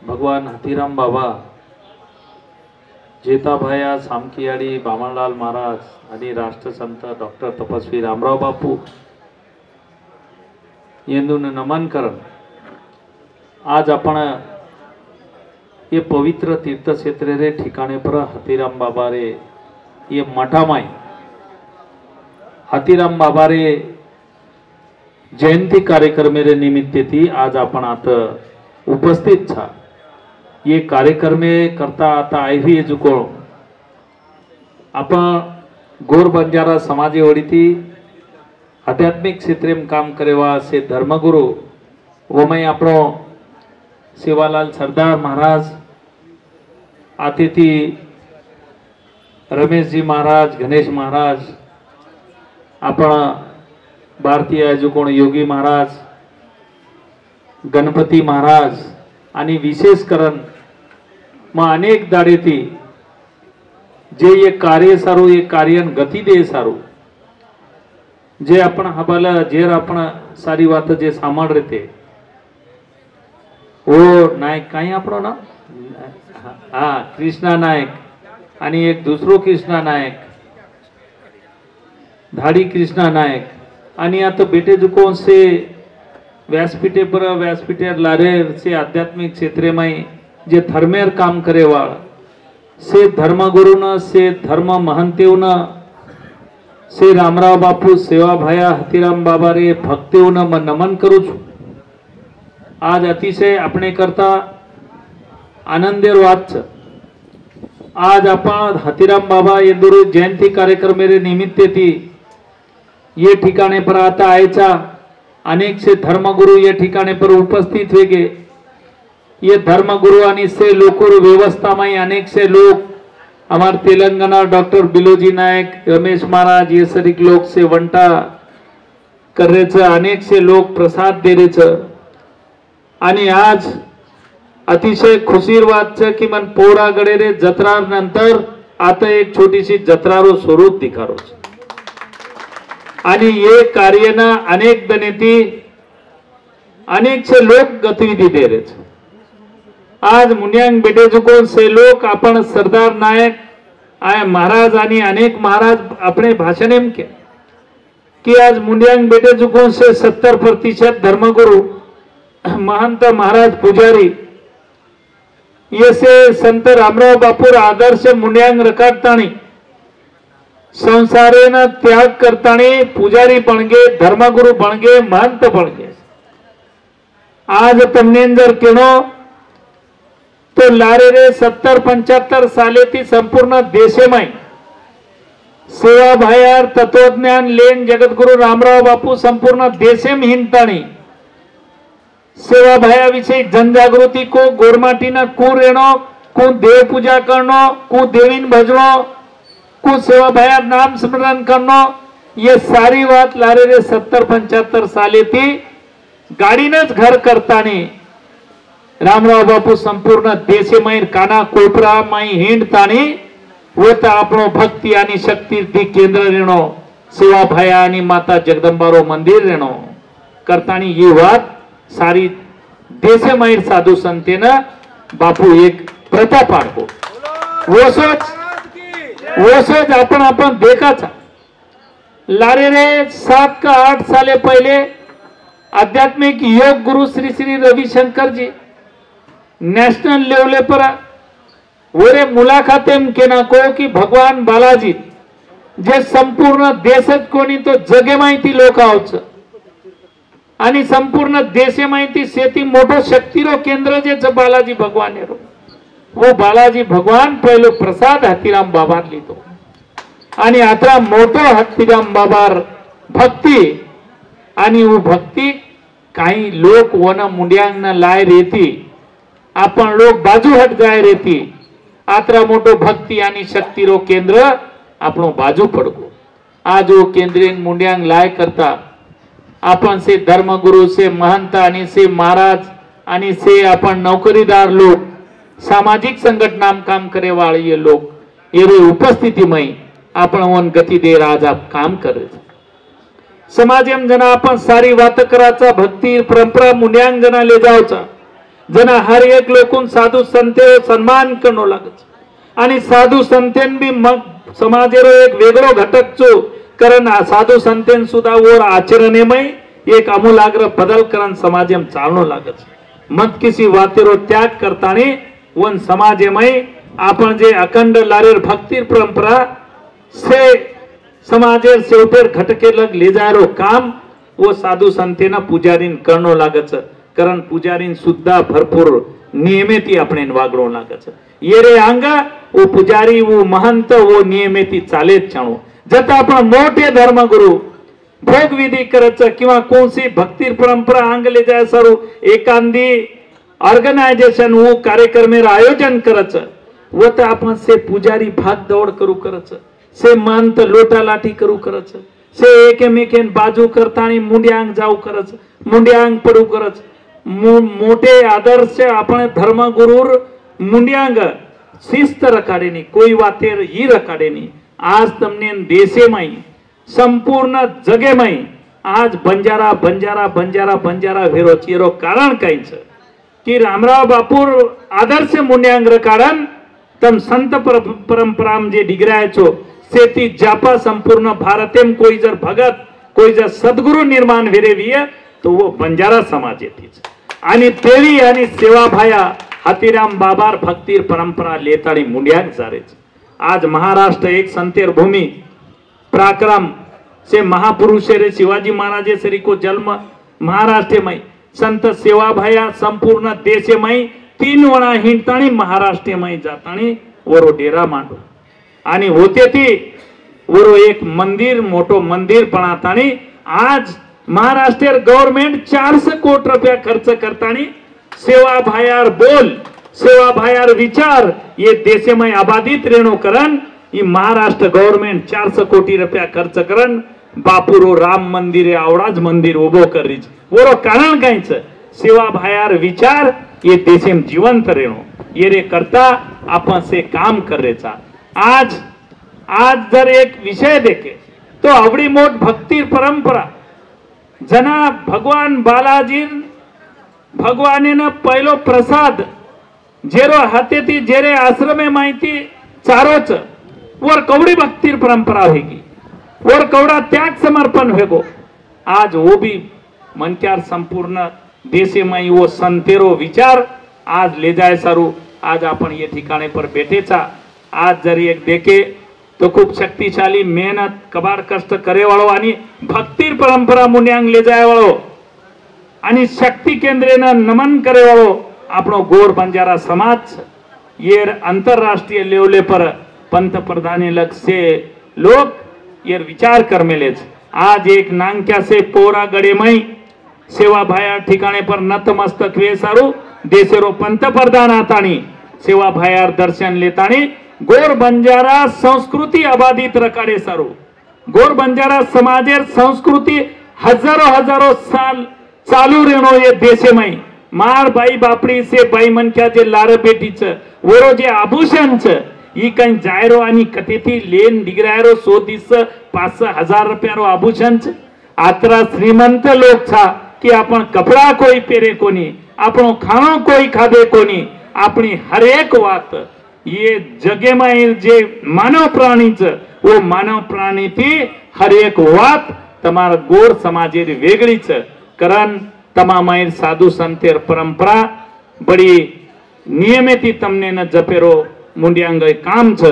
भगवान हाथीराम बाबा जेताभाया सामकियाडी बामणलाल महाराज आणि राष्ट्रसंत डॉक्टर तपस्वी रामराव बापू येंदून नमन करन आज आपण ये पवित्र तीर्थक्षेत्र रे ठिकाणे पर हाथीराम बाबा रे ये मठामाई हाथीराम बाबा रे जयंती कार्यक्रम रे निमित्ते थी आज आपण आता उपस्थित था। ये कार्यक्रम करता आता आयव्ही जुको आपण गोर बंजारा समाजेवडी थी आध्यात्मिक क्षेत्र में काम करेवा से धर्मगुरु वो मैं आपनो सेवालाल सरदार महाराज अतिथि रमेश जी महाराज गणेश महाराज आपण भारतीय अजुकोण योगी महाराज गणपती महाराज आणि विशेष करून मग अनेक दाडे थी जे ये कार्य सारू ये कार्य गती दे सारू जे आपण हबाला जेर आपण सारी बात जे सामान रहते ओ नायक काही आपण ना हाँ कृष्णा नायक आणि एक दुसरो कृष्णा नायक धाडी कृष्णा नायक आणि आता बेटे जुकोन से व्यासपीठे पर व्यासपीठे लारे से आध्यात्मिक क्षेत्र में जे धर्मेर काम करे वाळ से धर्मगुरु न से धर्म महंतेव न से रामराव बापू सेवा भाया हाथीराम बाबा रे भक्तेव न मैं नमन करू छू। आज अतिशय अपने करता आनंदेर वाच आज आपण हाथीराम बाबा येंदूर जयंती कार्यक्रम रे निमित्ते थी ये ठिकाणे पर आता आयचा अनेक से धर्मगुरु ये ठिकाणे पर उपस्थित हुए गे। ये धर्मगुरु आणि से लोकोर व्यवस्था में अनेक से लोग हमारे तेलंगाना डॉक्टर बिलोजी नायक रमेश महाराज ये सरी लोग से वंटा कर रहे थे अनेक से लोग प्रसाद दे रहे थे आणि आज अतिशय खुशीर बात छे की मन पोरा गडे रे जत्रा नंतर आता एक छोटीशी जत्रारो स्वरूप दिखारो छे आणि ये कार्यना अनेक दनेती अनेक से लोग गतिविधि दे रहे थे। आज मुनियांग बेटे जुकोन से लोग आपण सरदार नायक आय महाराज आणि अनेक महाराज अपने भाषण में के कि आज मुनियांग बेटे जुकोन से 70% धर्मगुरु महंत महाराज पुजारी ये से संत रामराव बापूर आदर्श मुनियांग रकाडताणी संसारे न त्याग करताणी पुजारी बन गए धर्मगुरु बन गए महंत बन गए। आज तमने जर केनो तो लारे रे 70-75 साले थी संपूर्ण देशे में सेवा भायार तत्वज्ञान लेन जगतगुरु रामराव बापू संपूर्ण देशे में हिंडताणी सेवा भाया विषय जनजागृति को गोरमाटी न कु रेणो कु देव पूजा करनो कु देवीन भजनो कु सेवा भाया नाम स्मरण करनो ये सारी बात लारे रे 70-75 साले थी गाड़ी न घर करतानी रामराव बापू संपूर्ण देशे में काना कोपरा में हिंडतानी वो तो आपनो भक्ति आणि शक्ति थी केंद्र रेणो सेवा भाया आणि माता जगदंबारो मंदिर रेणो करतानी ये बात सारी देशे में साधु संते न बापू एक प्रथा पाडको वो सोच अपन देखा था लारे रे 7 का 8 साले पहले आध्यात्मिक योग गुरु श्री श्री रविशंकर जी नेशनल लेवल पर वोरे मुलाकाते में केना को कि भगवान बालाजी जे संपूर्ण देशच कोणी तो जगे माहिती लोक आवच आणि संपूर्ण देशे माहिती शेती मोठो शक्तीरो केंद्र जे बालाजी भगवान रो वो बालाजी भगवान पहलो प्रसाद हाथीराम बाबार लीधो आणि आता मोठो हाथीराम बाबार भक्ति आणि वो भक्ति काही लोक वन मुंडियांग न लाय रेती आपण लोग बाजू हट जाय रेती आत्रा मोठो भक्ति आणि शक्ति रो केंद्र आपणो बाजू पडको आज वो केंद्रीय मुंडियांग लाय करता आपण से धर्मगुरु से महंत आणि से महाराज आणि से आपण नौकरीदार लोग सामाजिक संघटना में काम करे वाले ये लोग ये उपस्थिति में आपण वन गति दे आज आप काम करे समाज में जना आपण सारी बात कराचा भक्ति परंपरा मुंड्यांग जना ले जावचा जना हर एक लोकून साधू संते सन्मान करणो लागत आणि साधू संतेन बी मग समाजेरो एक वेगळो घटक छो कारण साधू संतेन सुद्धा ओर आचरणेमय एक आमूलाग्र बदल करण समाजेम चालणो लागत मत किसी वातेरो त्याग करतानी वन समाजेमय आपण जे अखंड लारेर भक्ती परंपरा से समाजेर शेवटेर घटके लग ले जायरो काम वो साधू संतेना पुजारीन करणो लागत कारण पुजारीन सुद्धा भरपूर नियमिती आपण वागणो लागत ये रे अंग वो पुजारी वो महंत वो नियमिती चालेत छाणो जता आपण मोठे धर्मगुरु भोग विधी करच किंवा कोणसी भक्ती परंपरा अंग ले जाय सरू एकांदी ऑर्गनायझेशन वो कार्यक्रमेर आयोजन करच वो तर आपण से पुजारी भाग दौड करू करच से महंत लोटा लाठी करू करच से एकेमेकेन बाजू करतानी मुंड्यांग जाऊ करच मुंड्यांग पडू करच मोठे आदर्श आपण धर्मगुरुर मुंड्यांग शिस्त रखाडेनी कोई वातेर ही रखाडेनी आज तमने देशे में संपूर्ण जगे में आज बंजारा बंजारा बंजारा बंजारा भेरो चेरो कारण कई छ कि रामराव बापूर आदर्श मुंड्यांग रखाडन तम संत परंपराम जे डिगराय छो सेती जापा संपूर्ण भारतेम कोई जर भगत कोई जर सद्गुरु निर्माण वेरेवीय तो वो बंजारा समाज येतीच आणि तेवी आणि सेवाभाया हातीराम बाबार भक्तीर परंपरा लेताड़ी मुंड्यांग जारेच आज महाराष्ट्र एक संतेर भूमि पराक्रम से महापुरुष रे शिवाजी महाराजे सरी को जन्म महाराष्ट्र में संत सेवाभाया संपूर्ण देश में 3 वणा हिंडतानी महाराष्ट्र में जातानी वरो डेरा मांडो आणि होते ती वरो एक मंदिर मोटो मंदिर बनातानी आज महाराष्ट्र गवर्नमेंट 400 कोटी रुपया खर्च करतानी सेवा भायार बोल सेवा भायार विचार ये देश में आबादित रेणो करन ये महाराष्ट्र गवर्नमेंट 400 कोटी रुपया खर्च करन बापुरो राम मंदिर आवडाज मंदिर उभो करीज वरो कारण कायच सेवा भायार विचार ये देशेम जिवंत रेणो ये रे करता आपण से काम करेचा आज जर एक विषय देखे तो आवडी मोठ भक्ती परंपरा जना भगवान बालाजी भगवाने न पहिलो प्रसाद जेरो हाथेती जेरे आश्रमे माहिती चारोच वर कवड़ी भक्ति परंपरा होगी वर कवड़ा त्याग समर्पण होगो आज वो भी मनक्यार संपूर्ण देशे में वो संतेरो विचार आज ले जाए सारू आज अपन ये ठिकाने पर बैठे था आज जरी एक देखे तो खूब शक्तिशाली मेहनत कबाड़ कष्ट करे वालों आणि भक्ति परंपरा मुन्यांग ले जाए वालों आणि शक्ति केंद्रेन नमन करे वालों आपनो गोर बंजारा समाज ये अंतरराष्ट्रीय लेवले पर पंतप्रधान लग से लोग ये विचार कर मिले आज एक नांक्या से पोरा गड़े मई सेवा भाया ठिकाने पर नतमस्तक वे सारू देशेरो पंतप्रधान आतानी सेवा भायार दर्शन लेतानी गोर बंजारा संस्कृति आबादित रकाडे सारू गोर बंजारा समाजेर संस्कृति हजारों साल चालू रेणो ये देशे में मार बाई बापड़ी से बाई मनक्या जे लार बेटी छ वरो जे आभूषण छ ई कई जायरो आणि कतेथी लेन दिगरायरो 100 हजार रुपयारो आभूषण छ आतरा श्रीमंत लोग छा कि आपण कपड़ा कोई पेरे कोनी आपणो खाणो कोई खाधे कोनी आपणी हर एक बात ये जगे में जे मानव प्राणी छ वो मानव प्राणी थी हर एक बात तमारा गोर समाजेरी वेगळी छ कारण तमाम साधु संतेर परंपरा बड़ी नियमित तमने न जपेरो मुंडियांग काम छ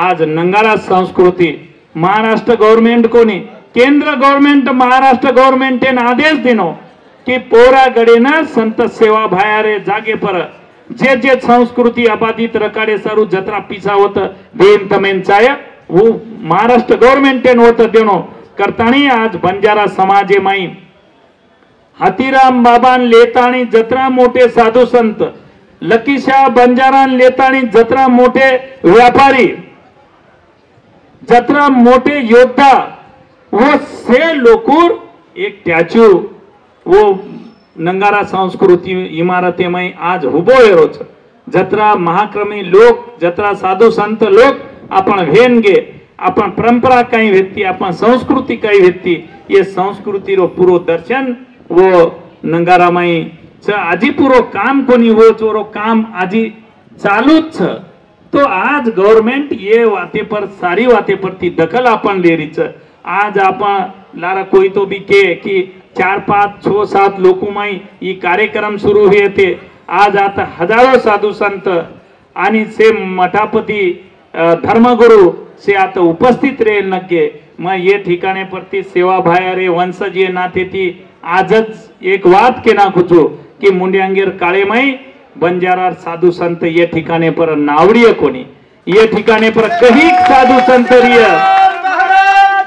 आज नंगारा संस्कृति महाराष्ट्र गवर्नमेंट को नहीं केंद्र गवर्नमेंट महाराष्ट्र गवर्नमेंट ने आदेश दिनो कि पोरा गड़े न संत सेवा भायारे जागे पर जे जे संस्कृति आबादित रकाडे सारू जत्रा पीछा होत देन तमेन चाय वो महाराष्ट्र गवर्नमेंट ने होत देनो करतानी आज बंजारा समाजे में हाथीराम बाबान लेतानी जत्रा मोठे साधु संत लकीशाह बंजारान लेतानी जत्रा मोठे व्यापारी जत्रा मोठे योद्धा वो से लोकूर एक स्टैच्यू वो नंगारा संस्कृति इमारते में आज हुबो हेरो छ जत्रा महाक्रमी लोग जत्रा साधु संत लोग अपन वेनगे अपन परंपरा कई व्यक्ति अपन संस्कृति कई व्यक्ति ये संस्कृति रो पूरो दर्शन वो नंगारा में आजी पुरो काम कोणी हो चोरो काम आजी चालूच छ। तो आज गवर्नमेंट ये वाते पर सारी वाते पर थी दखल अपन ले रही छ। आज आपण लारा कोई तो भी के कि 4 5 6 7 लोकोमाई ये कार्यक्रम सुरू हुए थे। आज आता हजारों साधु संत आणि से मठापती धर्मगुरु से आता उपस्थित रहे नगे। मैं ये ठिकाणे परती सेवा भायारे वंशज ये नाते थी आजच एक बात के ना कुछ कि मुंड्यांगेर काळेमाई बंजारा साधु संत ये ठिकाणे पर नावडीय कोणी ये ठिकाणे पर कही साधु संत रिय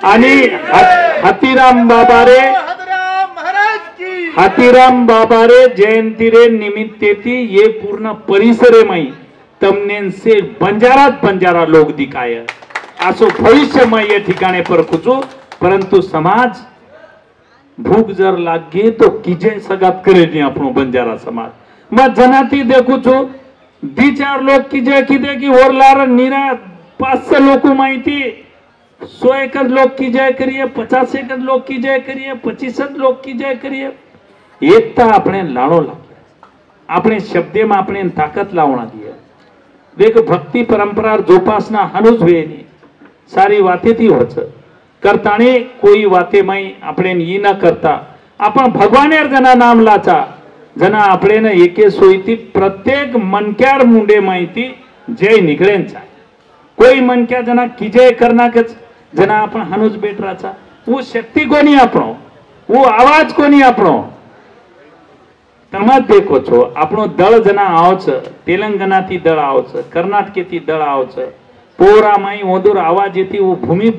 आणि हाथीराम बाबारे जयंती रे निमित्ते थी ये पूर्ण परिसरे मई तमने से बंजारा लोग दिखाय असो भविष्य में ये ठिकाणे पर कुछ परंतु समाज भूख जर लागे तो कीजे सगात करे नहीं अपनो बंजारा समाज मैं जनाती देखू छो 2-4 लोग कीजे कीदे की ओरलार नीरा 500 लोग माहिती 100 एकड़ लोग की जय करिए 50 एकड़ लोग की जय करिए 25 लोग की जय करिए एकता अपने लाणो लागे अपने शब्दे में अपने ताकत लावना दिए देख भक्ति परंपरा जोपासना हनुज वे नहीं सारी वाते थी होच करताने कोई वाते माई अपने ये न करता अपन भगवानेर जना नाम लाचा जना अपने न एके सोईती प्रत्येक मनक्यार मुंडे माहिती जय निकळेन चा कोई मनक्या जना कीजय करना कच जना आपण हनुज बेटराचा वो शक्ति कोनी आपणो वो आवाज कोनी आपणो तमाज देखो छो आपणो दळ जना आव छ तेलंगाना थी दळ आव छ कर्नाटक थी दळ आव छ पोरा माई ओदुर आवाज येती वो भूमि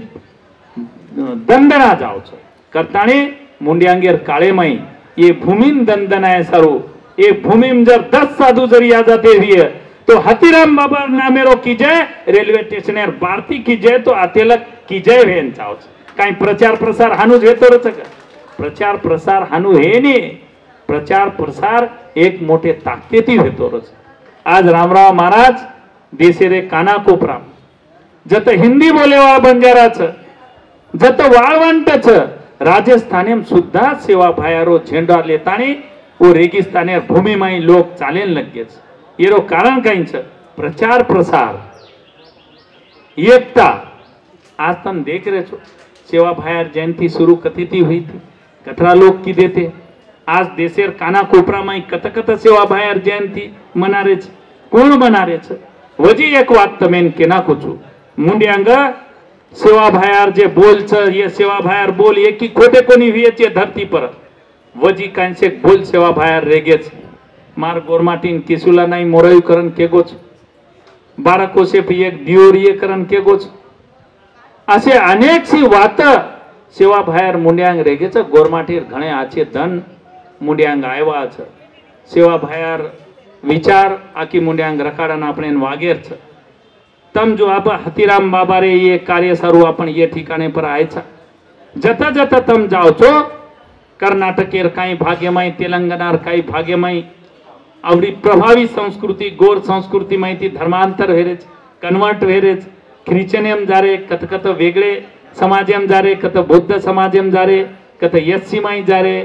दंडना जाव छ करताणे मुंड्यांगेर काळे माई ये भूमिन दंडनाय सारू ये भूमिम जर 10 साधु जरी आ जाते हुए तो हाथीराम बाबा नामेरो की जय रेलवे स्टेशन भारती की जय तो आतेलक की जय वेन चाव काही प्रचार प्रसार हानु हेतो रच प्रचार प्रसार हानु हे ने प्रचार प्रसार एक मोठे ताकदीती हेतो रच आज रामराव महाराज देशेरे काना कोपरा जत हिंदी बोलेवा बंजाराच जत वाळवंटच राजस्थानेम सुद्धा सेवा भायारो झेंडा लेतानी वो रेगिस्ताने भूमि माई लोग चालेन लगेच येरो कारण कहीं छ प्रचार प्रसार एकता आज तुम देख रहे छो सेवा भायर जयंती शुरू कथी हुई थी कतरा लोग की देते आज देशेर काना कोपरा में कत सेवा भायर जयंती मना रे कोण मना रे वजी एक बात तमेन केना कुछ मुंड्यांग सेवा भायर जे बोल छ ये सेवा भायर बोल ये की खोटे कोनी हुए छे धरती पर वजी कांसे बोल सेवा भायर रेगेच मार गोरमाटीन किसुला नाही मोरयू करण के गोच बाळको से एक दियोरिये करण के गोच असे अनेक सी वात सेवा भायर मुंड्यांग रेगेच गोरमाटीर घणे आचे धन मुंड्यांग आयवा छ सेवा भायर विचार आकी मुंड्यांग रखाडन आपणे वागेर छ तम जो आप हाथीराम बाबा रे ये कार्य सारू आपण ये ठिकाणे पर आए छ जता जता तम जाओ छो कर्नाटकेर काही भाग्यमय तेलंगानार काही भाग्यमय आवडी प्रभावी संस्कृती गोर संस्कृती माहिती धर्मांतर वेरेच कन्वर्ट वेरेच ख्रिश्चनियम जारे कत कत वेगळे समाजम जारे कत बौद्ध समाजम जारे कत एससी माई जारे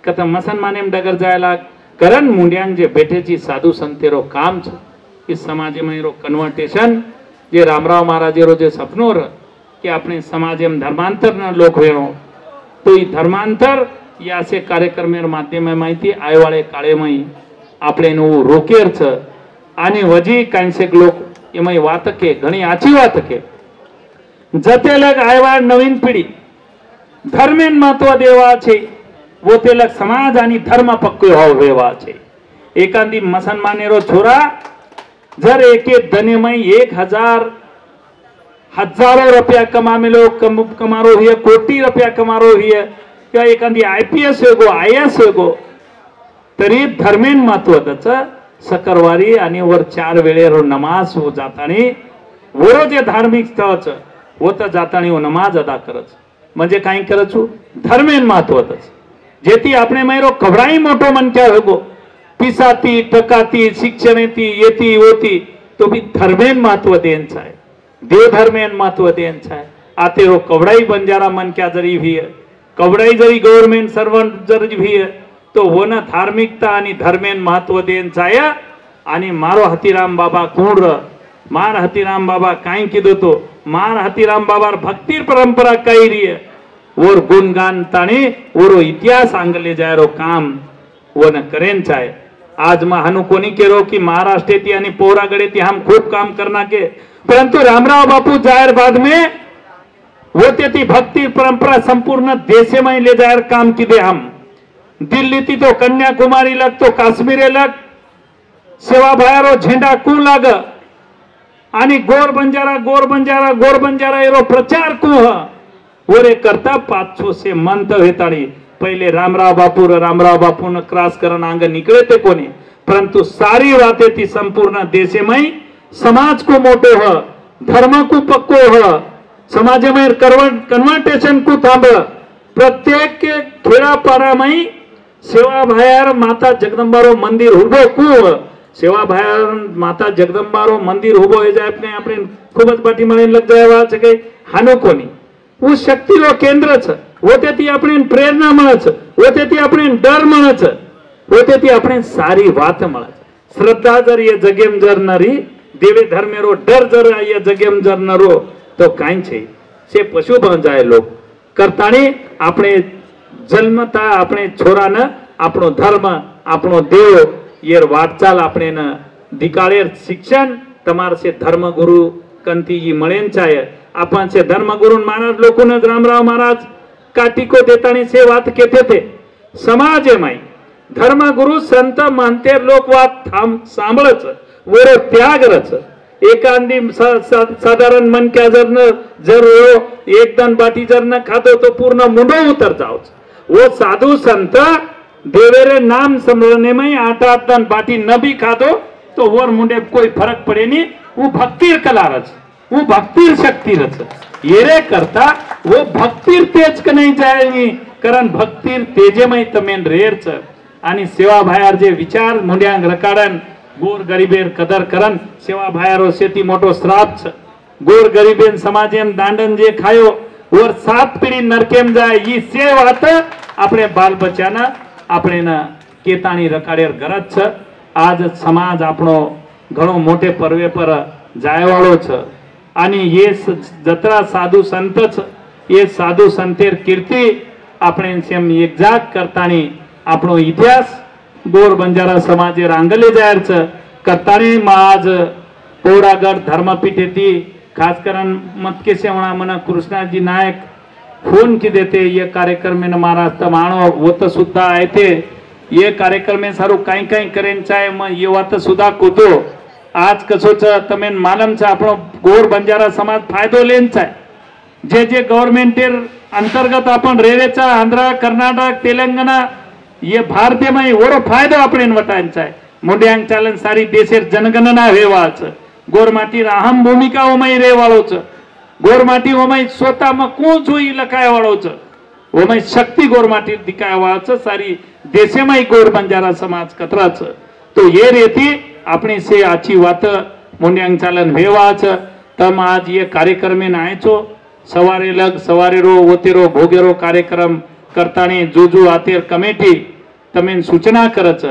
कत मुसलमानेम डगर जायला करण मुंड्यांग जे बेटेची साधु संतेरो काम छ इस समाजमय रो कन्वर्टेशन जे रामराव महाराजेरो जे सपनो र कि अपने समाजम धर्मांतर न लोक वेणो तो ई धर्मांतर या से कार्यक्रमेर माध्यमे माहिती आयवाळे काळेमय આપણે નું રોકેર છે અને વજી કાંસેક લોક એમાં વાત કે ઘણી આછી વાત કે જતે લગ આયવા નવીન પીઢી ધર્મેન મહત્વ દેવા છે वो ते लग समाज आणि धर्म पक्को होव वेवा છે एकांदी मुसलमानेरो छोरा जर एके दनेमय 1000 हजारों रुपया कमामेलो कमारो हिय कोटी रुपया कमारो हिय किंवा एकांदी आयपीएस होगो आयएस होगो तरी धर्मेन महत्वाच सकरवारी आणि वर 4 वेळेरो नमाज हो जातानी वरो जे धार्मिक स्थळच होत जातानी वो नमाज अदा करच म्हणजे काय करच धर्मेन महत्वाच जेती आपणे मैरो कवराई मोटो मन क्या होगो पिसाती टकाती शिक्षणेती येती होती तो भी धर्मेन महत्व देन छाय देव धर्मेन महत्व देन छाय आते रो कवड़ाई बंजारा मन क्या जरी भी है कवड़ाई जरी गवर्नमेंट सर्वेंट जरी भी है तो होणं धार्मिकता आणि धर्मेन महत्व देन चाय आणि मारो हतीराम बाबा कोण मार हतीराम बाबा काय कीधो तो मार हतीराम बाबा भक्तिर परंपरा कई रही है और गुणगान ताने और इतिहास आंगले जाय रो काम वो न करेन चाहे आज में हनु कोनी केरो कि महाराष्ट्र थी आणि पोरागडे थी हम खूब काम करना के परंतु रामराव बापू जायर बाद में वो थी भक्ति परंपरा संपूर्ण देशे में ले जायर काम की दे हम दिल्ली थी तो कन्याकुमारी लग तो काश्मीर लग सेवा भायारो झेंडा कू लाग आणि गोर बंजारा एरो प्रचार कू ओरे करता 500 से मंत हेताड़ी पहले रामराव बापू न क्रॉस करन आंग निकले थे कोनी परंतु सारी बातें थी संपूर्ण देशे में समाज को मोटो ह धर्म को पक्को ह समाज में कन्वर्टेशन को थांब प्रत्येक के खेड़ा पाड़ा में सेवा भायर माता जगदंबारो मंदिर उभो कू सेवा भायर माता जगदंबारो मंदिर उभो हो जाए अपने अपने खूबच पाठी मारी लग जाए छे हानो कोनी वो शक्ति रो केंद्र छ वो तेती अपने प्रेरणा मळे छ वो तेती अपने डर मळे छ वो तेती अपने सारी बात मळे छ श्रद्धा जर ये जगेम जर नरी देवे धर्मेरो डर जर ये जगेम जर नरो तो काई छे से पशु बन जाए लोग करताणी अपने जन्मता अपने छोराने आपणो धर्म आपणो देव ये वाटचाल अपने न दिकाळेर शिक्षण तमार से धर्मगुरु कंती जी मळेन चाहे अपन से धर्मगुरु महाराज लोगों ने रामराव महाराज काटी को देतानी से बात कहते थे समाज में धर्मगुरु संत मानते लोक बात थांब सांभळच वो त्याग रच एकांदी साधारण मन क्या जर एक दन बाटी जर न खातो तो पूर्ण मुंडो उतर जाओ वो साधु संत देवेरे नाम स्मरणे में 8-8 दन बाटी न भी खातो तो वो मुंडे कोई फर्क पड़े नहीं वो भक्तिर कला रच वो भक्तिर शक्ति रच येरे करता वो भक्तिर तेज क नहीं जाएगी कारण भक्तिर तेजे में तमेन रेर छ आणि सेवा भायर जे विचार मुंड्यांग रकाडन गोर गरीबेर कदर करन सेवा भायरो सेती मोटो श्राप छ गोर गरीबेन समाजेम दांडन जे खायो और 7 पीढ़ी नरकेम जाए ई से वात अपने बाल बच्चाना अपने न केतानी रकाडेर गरज छ आज समाज आपणो घणो मोटे पर्वे पर जाय वाळो छ आणि ये जत्रा साधु संत छ ये साधु संतेर कीर्ती अपने सेम एक्झॅक्ट करतानी आपणो इतिहास गोर बंजारा समाजे रांगले जायर छ करतानी आज पोरागढ़ धर्मपीठेती खास करन मत के सेवणा मना कृष्णाजी नायक फोन की देते ये कार्यक्रम में महाराज मानो वो तो सुद्धा आए थे ये कार्यक्रम में सारू कहीं कहीं करेन चाहे मैं ये बात सुद्धा कूदो आज कसो छ तमेन मालूम छ आपणो गोर बंजारा समाज फायदो लेन चाहे जे गवर्नमेंटेर अंतर्गत आपण रेवेचा आंध्र कर्नाटक तेलंगाना ये भारतीय में ओरो फायदो आपणे वटान चाहे मुंड्यांग चालन सारी देशेर जनगणना हेवा छ गोरमाटी अहम भूमिका ओमय रेवाळो छ गोरमाटी ओमय स्वतः में कोण जोई लखाय वाळो छ ओमय शक्ति गोरमाटी दिखाय वाळो छ सारी देशे में गोर बंजारा समाज कतरा छ तो ये रेती अपने से आची बात मुंड्यांग चालन हेवा छ तम आज ये कार्यक्रम में आए छो सवारे लग सवारे रो ओतेरो भोगेरो कार्यक्रम करतानी जुजू आतेर कमेटी तमेन सूचना करच